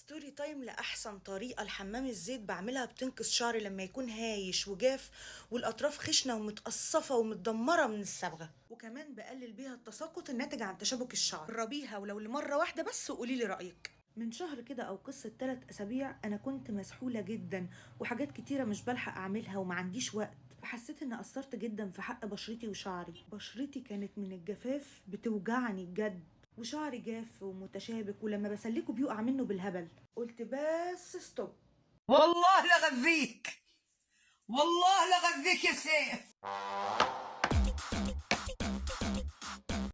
ستوري تايم لأحسن طريقة لحمام الزيت بعملها بتنقذ شعري لما يكون هايش وجاف والأطراف خشنة ومتقصفة ومتدمرة من الصبغة، وكمان بقلل بيها التساقط الناتج عن تشابك الشعر. جربيها ولو لمرة واحدة بس وقوليلي رأيك. من شهر كده أو قصة 3 أسابيع أنا كنت مسحولة جدا وحاجات كتيرة مش بلحق أعملها وما عنديش وقت، وحسيت إن قصرت جدا في حق بشرتي وشعري. بشرتي كانت من الجفاف بتوجعني بجد، وشعري جاف ومتشابك ولما بسلكه بيقع منه بالهبل. قلت بس ستوب. والله لغذيك، والله لغذيك يا سيف.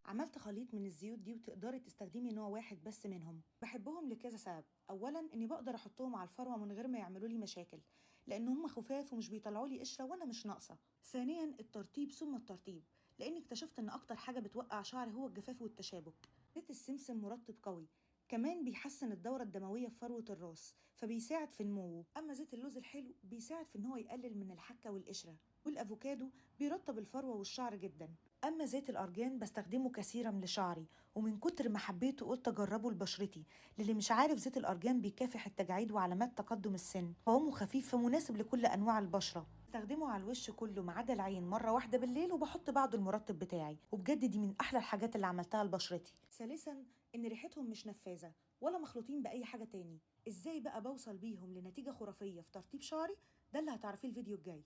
عملت خليط من الزيوت دي وتقدري تستخدمي نوع واحد بس منهم. بحبهم لكذا سبب. اولا اني بقدر احطهم على الفروه من غير ما يعملوا لي مشاكل، لان هم خفاف ومش بيطلعوا لي قشره وانا مش ناقصه. ثانيا الترطيب ثم الترطيب، لاني اكتشفت ان اكتر حاجه بتوقع شعري هو الجفاف والتشابك. زيت السمسم مرطب قوي، كمان بيحسن الدورة الدموية في فروة الراس فبيساعد في نموه. أما زيت اللوز الحلو بيساعد في إن هو يقلل من الحكة والقشرة، والأفوكادو بيرطب الفروة والشعر جدا. أما زيت الأرجان بستخدمه كثيرا لشعري، ومن كتر ما حبيته قلت أجربه لبشرتي. للي مش عارف، زيت الأرجان بيكافح التجاعيد وعلامات تقدم السن، قوامه خفيف فمناسب لكل أنواع البشرة. بستخدمه على الوش كله ما عدا العين مرة واحدة بالليل، وبحط بعده المرطب بتاعي، وبجد دي من أحلى الحاجات اللي عملتها لبشرتي. ثالثا إن ريحتهم مش نفاذة ولا مخلوطين بأي حاجة تاني. إزاي بقى بوصل بيهم لنتيجة خرافية في ترطيب شعري؟ ده اللي هتعرفيه الفيديو الجاي.